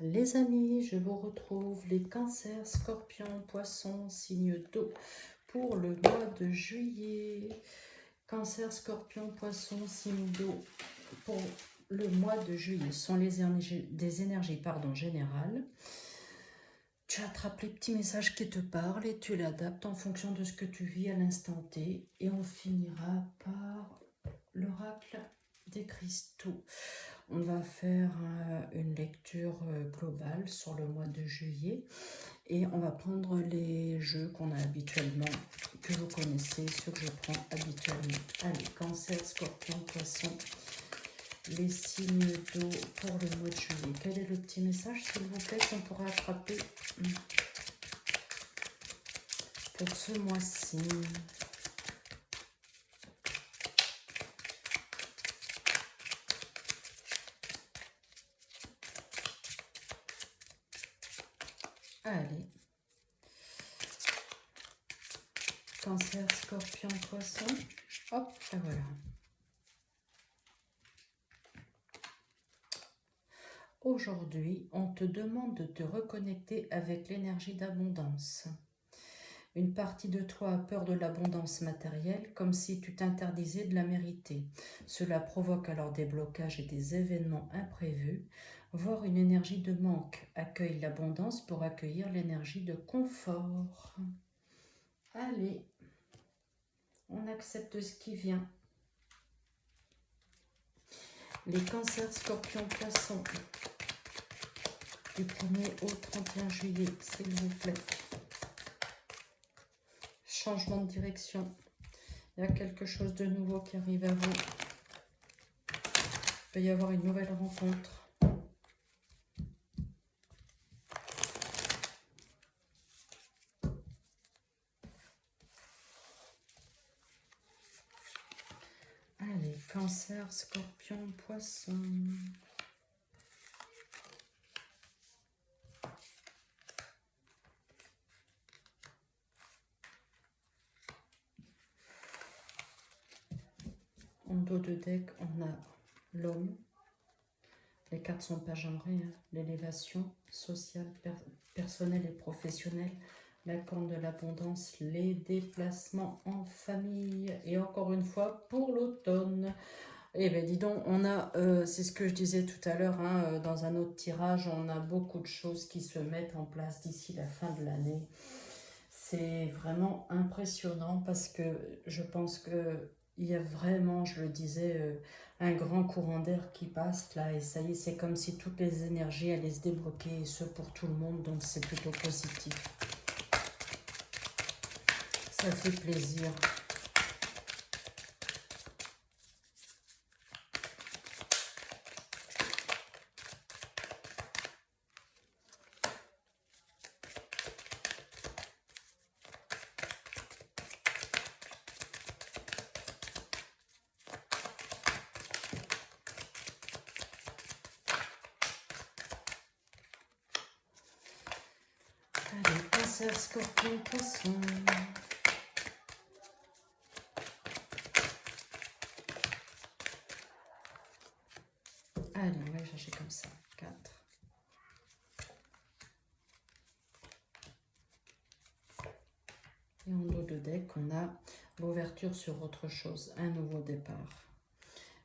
Les amis, je vous retrouve les cancers, scorpions, poissons, signes d'eau pour le mois de juillet. Cancer, scorpion, poisson, signe d'eau pour le mois de juillet. Ce sont des énergies générales. Tu attrapes les petits messages qui te parlent et tu l'adaptes en fonction de ce que tu vis à l'instant T. Et on finira par l'oracle des cristaux. On va faire une lecture globale sur le mois de juillet et on va prendre les jeux qu'on a habituellement, que vous connaissez, ceux que je prends habituellement. Allez, cancer, scorpion, poisson, les signes d'eau pour le mois de juillet. Quel est le petit message, s'il vous plaît, qu'on pourra attraper pour ce mois-ci? Allez. Cancer, scorpion, poisson. Hop, et voilà. Aujourd'hui, on te demande de te reconnecter avec l'énergie d'abondance. Une partie de toi a peur de l'abondance matérielle, comme si tu t'interdisais de la mériter. Cela provoque alors des blocages et des événements imprévus, voire une énergie de manque. Accueille l'abondance pour accueillir l'énergie de confort. Allez, on accepte ce qui vient. Les cancers, scorpions, poissons, du 1er au 31 juillet, s'il vous plaît. Changement de direction. Il y a quelque chose de nouveau qui arrive à vous. Il peut y avoir une nouvelle rencontre. Allez, cancer, scorpion, poisson. En dos de deck, on a l'homme. Les cartes ne sont pas genrées. L'élévation sociale, personnelle et professionnelle. La corne de l'abondance, les déplacements en famille. Et encore une fois, pour l'automne. Eh bien, dis donc, on a, c'est ce que je disais tout à l'heure, dans un autre tirage, on a beaucoup de choses qui se mettent en place d'ici la fin de l'année. C'est vraiment impressionnant parce que je pense que il y a vraiment, je le disais, un grand courant d'air qui passe là et ça y est, c'est comme si toutes les énergies allaient se débloquer et ce pour tout le monde, donc c'est plutôt positif. Ça fait plaisir. Allez, cancer, scorpion, poisson. Allez, on va chercher comme ça. 4. Et en dos de deck, on a l'ouverture sur autre chose, un nouveau départ.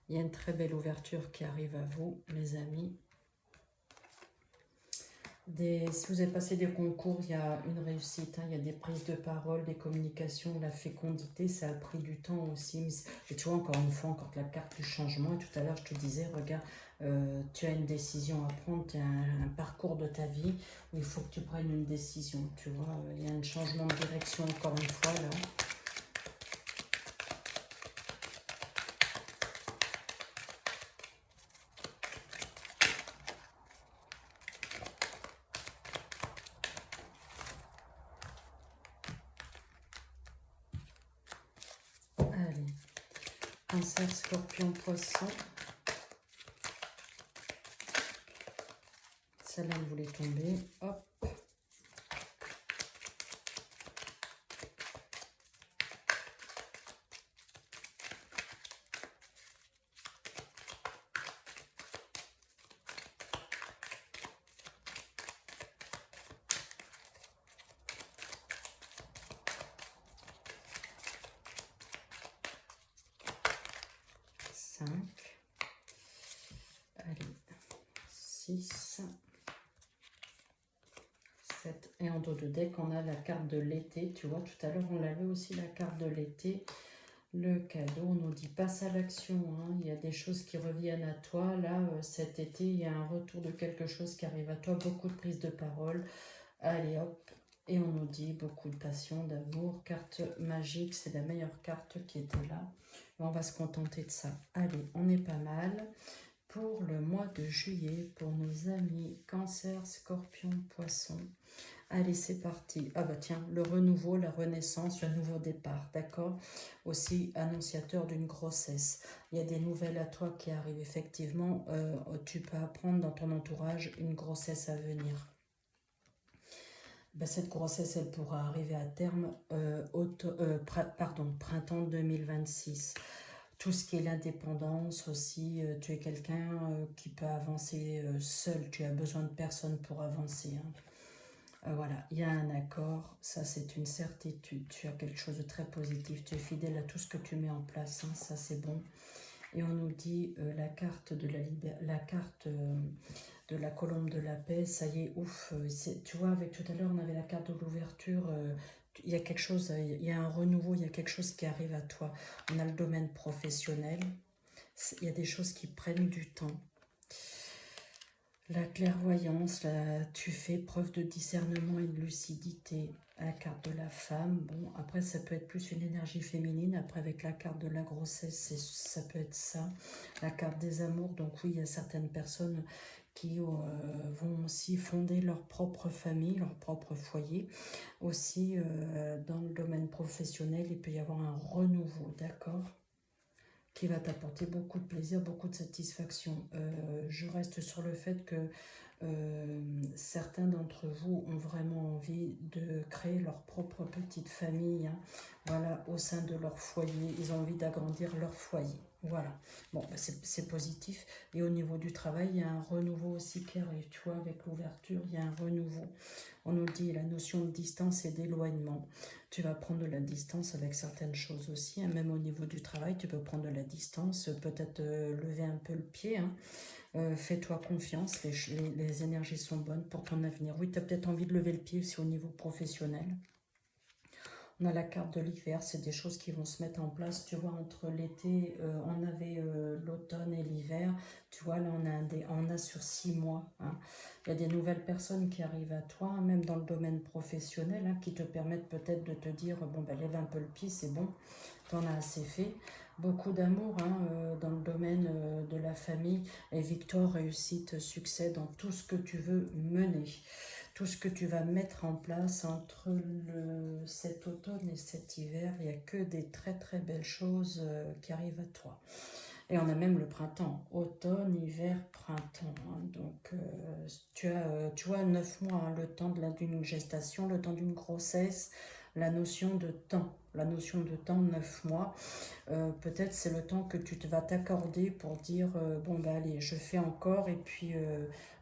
Il y a une très belle ouverture qui arrive à vous, les amis. Si vous avez passé des concours, il y a une réussite, il y a des prises de parole, des communications, la fécondité, ça a pris du temps aussi. Et tu vois, encore une fois, encore la carte du changement. Et tout à l'heure, je te disais, regarde, tu as une décision à prendre, tu as un parcours de ta vie où il faut que tu prennes une décision. Tu vois, il y a un changement de direction, encore une fois, là. Allez, cancer, scorpion, poisson. Celle-là, elle voulait tomber. Hop. 5. Allez, 6. 7. Et en dos de deck, on a la carte de l'été. Tu vois, tout à l'heure, on avait aussi la carte de l'été. Le cadeau, on nous dit passe à l'action. Hein. Il y a des choses qui reviennent à toi. Là, cet été, il y a un retour de quelque chose qui arrive à toi. Beaucoup de prise de parole. Allez, hop. Et on nous dit beaucoup de passion, d'amour. Carte magique, c'est la meilleure carte qui était là. On va se contenter de ça. Allez, on est pas mal. Pour le mois de juillet, pour nos amis Cancer, Scorpion, Poisson. Allez, c'est parti. Ah bah tiens, le renouveau, la renaissance, le nouveau départ, d'accord? Aussi annonciateur d'une grossesse. Il y a des nouvelles à toi qui arrivent effectivement. Tu peux apprendre dans ton entourage une grossesse à venir. Ben, cette grossesse, elle pourra arriver à terme printemps 2026. Tout ce qui est l'indépendance aussi, tu es quelqu'un qui peut avancer seul, tu as besoin de personne pour avancer. Hein. Voilà, il y a un accord, ça c'est une certitude, tu as quelque chose de très positif, tu es fidèle à tout ce que tu mets en place, hein, ça c'est bon. Et on nous dit la carte de la carte de la colombe de la paix, ça y est, ouf, tu vois, avec tout à l'heure on avait la carte de l'ouverture, il y a quelque chose, il y a un renouveau, il y a quelque chose qui arrive à toi. On a le domaine professionnel, il y a des choses qui prennent du temps. La clairvoyance, là, tu fais preuve de discernement et de lucidité. La carte de la femme, bon, après ça peut être plus une énergie féminine, après avec la carte de la grossesse, ça peut être ça. La carte des amours, donc oui, il y a certaines personnes qui vont aussi fonder leur propre famille, leur propre foyer. Aussi, dans le domaine professionnel, il peut y avoir un renouveau, d'accord, qui va t'apporter beaucoup de plaisir, beaucoup de satisfaction. Je reste sur le fait que certains d'entre vous ont vraiment envie de créer leur propre petite famille, hein, voilà, au sein de leur foyer. Ils ont envie d'agrandir leur foyer. Voilà, bon, bah c'est positif. Et au niveau du travail, il y a un renouveau aussi qui arrive. Tu vois, avec l'ouverture, il y a un renouveau. On nous dit la notion de distance et d'éloignement. Tu vas prendre de la distance avec certaines choses aussi, hein, même au niveau du travail, tu peux prendre de la distance, peut-être lever un peu le pied, hein. Fais-toi confiance, les énergies sont bonnes pour ton avenir. Oui, tu as peut-être envie de lever le pied aussi au niveau professionnel. On a la carte de l'hiver, c'est des choses qui vont se mettre en place. Tu vois, entre l'été, on avait l'automne et l'hiver. Tu vois, là, on a sur 6 mois. Hein. Il y a des nouvelles personnes qui arrivent à toi, même dans le domaine professionnel, hein, qui te permettent peut-être de te dire, bon, ben, lève un peu le pied, c'est bon, tu en as assez fait. Beaucoup d'amour hein, dans le domaine de la famille. Et victoire, réussite, succès dans tout ce que tu veux mener. Tout ce que tu vas mettre en place entre cet automne et cet hiver, il n'y a que des très très belles choses qui arrivent à toi. Et on a même le printemps, automne, hiver, printemps. Hein. Donc tu vois 9 mois, hein, le temps d'une gestation, le temps d'une grossesse, la notion de temps. La notion de temps, 9 mois. Peut-être c'est le temps que tu vas t'accorder pour dire bon bah allez, je fais encore et puis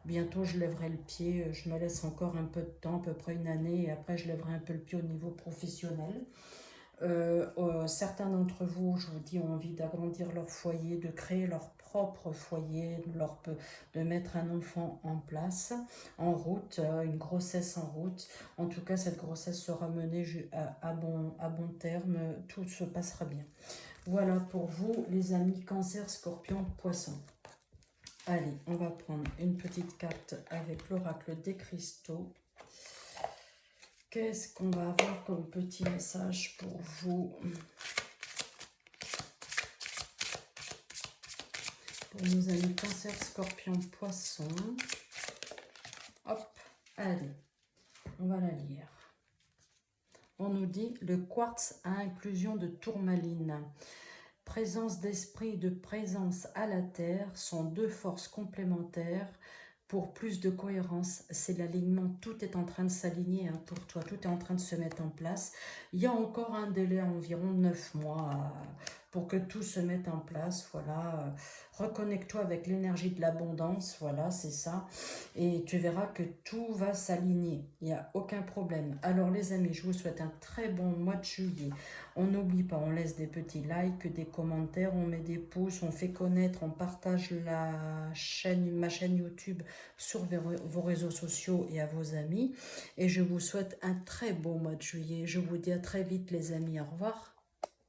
bientôt je lèverai le pied, je me laisse encore un peu de temps, à peu près une année, et après je lèverai un peu le pied au niveau professionnel. Certains d'entre vous, je vous dis, ont envie d'agrandir leur foyer, de créer leur propre foyer, de mettre un enfant en place, en route, une grossesse en route. En tout cas, cette grossesse sera menée à bon terme, tout se passera bien. Voilà pour vous, les amis Cancer, Scorpion, Poisson. Allez, on va prendre une petite carte avec l'oracle des cristaux. Qu'est-ce qu'on va avoir comme petit message pour vous? Pour nos amis Cancer, Scorpion, Poisson. Hop, allez, on va la lire. On nous dit le quartz à inclusion de tourmaline. Présence d'esprit et de présence à la terre sont deux forces complémentaires. Pour plus de cohérence, c'est l'alignement, tout est en train de s'aligner hein, pour toi, tout est en train de se mettre en place. Il y a encore un délai à environ 9 mois pour que tout se mette en place, voilà. Reconnecte-toi avec l'énergie de l'abondance, voilà, c'est ça. Et tu verras que tout va s'aligner, il n'y a aucun problème. Alors les amis, je vous souhaite un très bon mois de juillet. On n'oublie pas, on laisse des petits likes, des commentaires, on met des pouces, on fait connaître, on partage ma chaîne YouTube sur vos réseaux sociaux et à vos amis. Et je vous souhaite un très beau mois de juillet. Je vous dis à très vite les amis, au revoir.